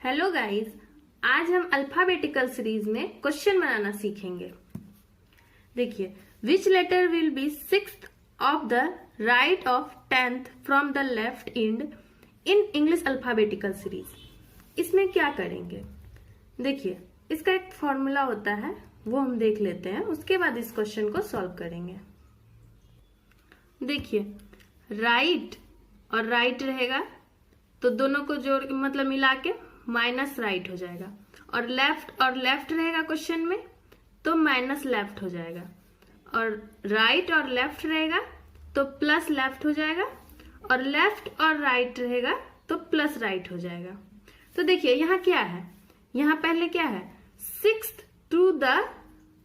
Hello guys, आज हम alphabetical series में क्वेश्चन बनाना सीखेंगे। देखिए, which letter will be sixth of the right of 10th from the left and in English alphabetical series. इसमें क्या करेंगे, देखिए इसका एक फॉर्मूला होता है, वो हम देख लेते हैं, उसके बाद इस क्वेश्चन को सॉल्व करेंगे। देखिए, राइट और राइट रहेगा तो दोनों को जोड़ मतलब मिला के माइनस राइट हो जाएगा, और लेफ्ट रहेगा क्वेश्चन में तो माइनस लेफ्ट हो जाएगा, और राइट और लेफ्ट रहेगा तो प्लस लेफ्ट हो जाएगा, और लेफ्ट और राइट रहेगा तो प्लस राइट हो जाएगा। तो देखिए यहाँ क्या है, यहाँ पहले क्या है, सिक्स्थ टू द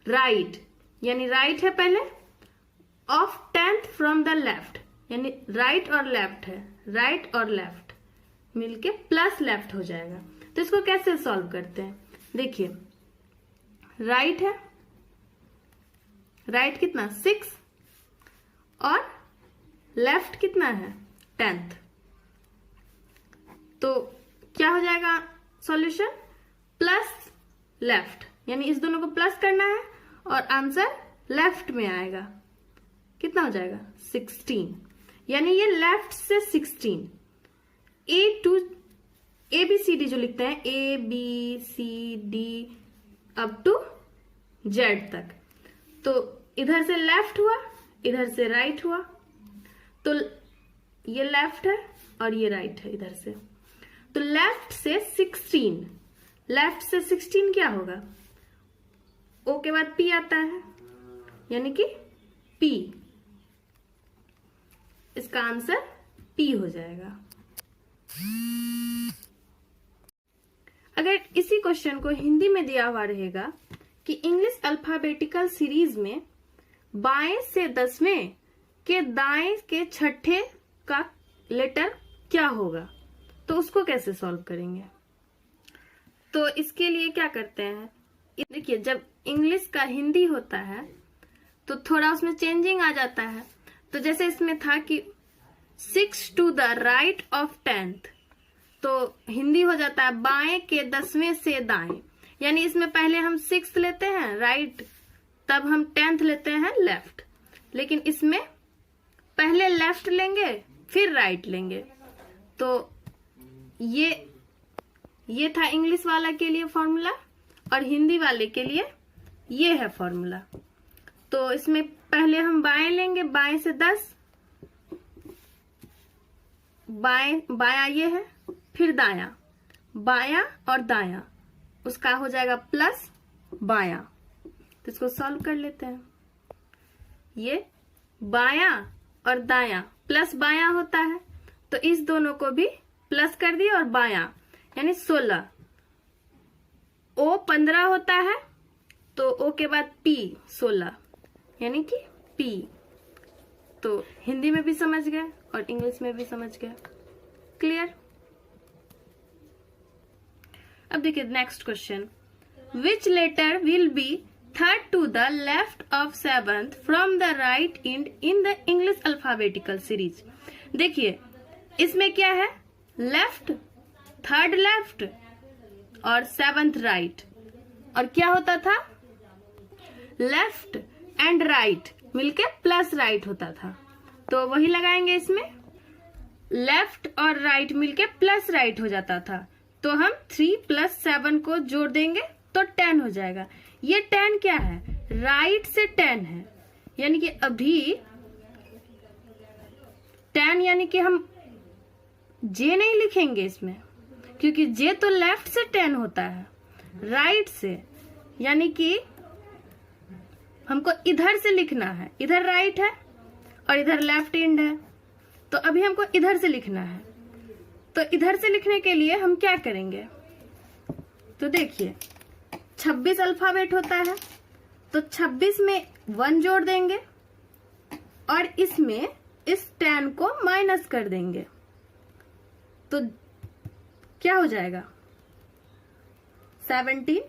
राइट, यानी राइट है पहले, of 10th from the left, यानी राइट और लेफ्ट है, राइट और लेफ्ट मिलके प्लस लेफ्ट हो जाएगा। तो इसको कैसे सॉल्व करते हैं, देखिए राइट है, राइट कितना 6 और लेफ्ट कितना है 10th, तो क्या हो जाएगा सॉल्यूशन, प्लस लेफ्ट, यानी इस दोनों को प्लस करना है और आंसर लेफ्ट में आएगा, कितना हो जाएगा 16, यानी ये लेफ्ट से 16, ए बी सी डी जो लिखते हैं, A B C D up to Z तक, तो इधर से लेफ्ट हुआ, इधर से राइट हुआ, तो ये लेफ्ट है और ये राइट है इधर से, तो लेफ्ट से 16, लेफ्ट से 16 क्या होगा, ओ के बाद पी आता है, यानी कि पी, इसका आंसर पी हो जाएगा। अगर इसी क्वेश्चन को हिंदी में दिया हुआ रहेगा कि इंग्लिश अल्फाबेटिकल सीरीज में बाएं से 10वें के दाएं के छठे का लेटर क्या होगा, तो उसको कैसे सॉल्व करेंगे। तो इसके लिए क्या करते हैं, देखिए जब इंग्लिश का हिंदी होता है तो थोड़ा उसमें चेंजिंग आ जाता है। तो जैसे इसमें था कि 6 to the right of 10th, तो हिंदी हो जाता है बाएं के 10वें से दाएं, यानी इसमें पहले हम 6th लेते हैं राइट, तब हम 10th लेते हैं लेफ्ट, लेकिन इसमें पहले लेफ्ट लेंगे फिर राइट लेंगे। तो ये था इंग्लिश वाला के लिए फॉर्मूला, और हिंदी वाले के लिए ये है फॉर्मूला। तो इसमें पहले हम बाएं लेंगे, बाएं से 10, बायां ये है, फिर दायां, बायां और दायां, उसका हो जाएगा प्लस बायां। तो इसको सॉल्व कर लेते हैं, ये बायां और दायां प्लस बायां होता है, तो इस दोनों को भी प्लस कर दिए और बायां, यानी 16, ओ 15 होता है तो ओ के बाद पी 16, यानी कि पी। तो हिंदी में भी समझ गए और इंग्लिश में भी समझ गए, क्लियर। अब देखिए next question, which letter will be third to the left of 7th from the right end in the English alphabetical series. देखिए इसमें क्या है, लेफ्ट, थर्ड लेफ्ट और 7th राइट, और क्या होता था, लेफ्ट एंड राइट मिलके प्लस राइट होता था, तो वही लगाएंगे इसमें, लेफ्ट और राइट मिलके प्लस राइट हो जाता था, तो हम 3 + 7 को जोड़ देंगे तो 10 हो जाएगा। ये 10 क्या है, राइट से 10 है, यानी कि अभी 10, यानी कि हम जे नहीं लिखेंगे इसमें, क्योंकि जे तो लेफ्ट से 10 होता है, राइट से, यानी कि हमको इधर से लिखना है, इधर राइट है और इधर लेफ्ट एंड है, तो अभी हमको इधर से लिखना है। तो इधर से लिखने के लिए हम क्या करेंगे, तो देखिए 26 अल्फाबेट होता है, तो 26 में 1 जोड़ देंगे और इसमें इस 10 को माइनस कर देंगे, तो क्या हो जाएगा 17।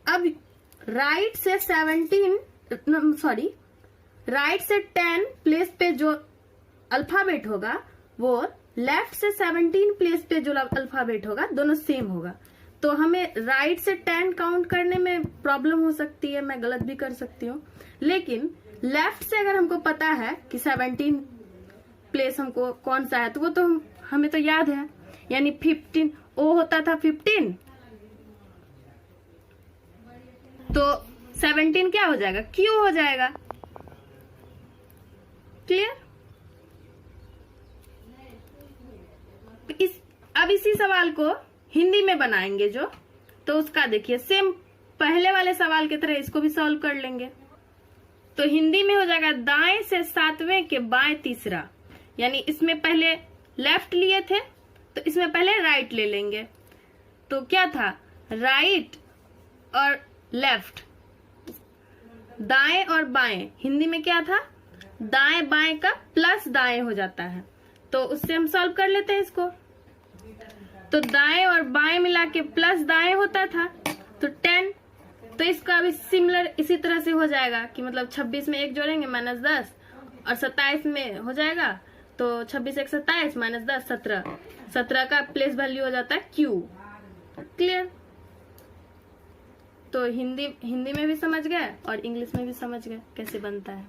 अब राइट से 10 प्लेस पे जो अल्फाबेट होगा वो लेफ्ट से 17 प्लेस पे जो अल्फाबेट होगा दोनों सेम होगा। तो हमें राइट से 10 काउंट करने में प्रॉब्लम हो सकती है, मैं गलत भी कर सकती हूँ। लेकिन लेफ्ट से अगर हमको पता है कि 17 प्लेस हमको कौन सा है, तो वो तो हमें तो याद है, यानी 15 ओ होता था 15, तो 17 क्या हो जाएगा, क्यू हो जाएगा। क्लियर? अब इसी सवाल को हिंदी में बनाएंगे जो, तो उसका देखिए सेम पहले वाले सवाल की तरह इसको भी सॉल्व कर लेंगे। तो हिंदी में हो जाएगा दाएं से 7वें के बाएं तीसरा, यानी इसमें पहले लेफ्ट लिए थे तो इसमें पहले राइट ले लेंगे। तो क्या था, राइट और लेफ्ट, दाएं और बाएं, हिंदी में क्या था, दाएं बाएं का प्लस दाएं हो जाता है, तो उससे हम सॉल्व कर लेते हैं इसको। तो दाएं और बाएं मिला के प्लस दाएं होता था, तो 10। तो इसका भी सिमिलर इसी तरह से हो जाएगा कि मतलब 26 में 1 जोड़ेंगे -10, और 27 में हो जाएगा, तो 26 1 27 -10 17, 17 का प्लेस वैल्यू हो जाता है क्यू। क्लियर? तो हिंदी में भी समझ गए और इंग्लिश में भी समझ गए कैसे बनता है।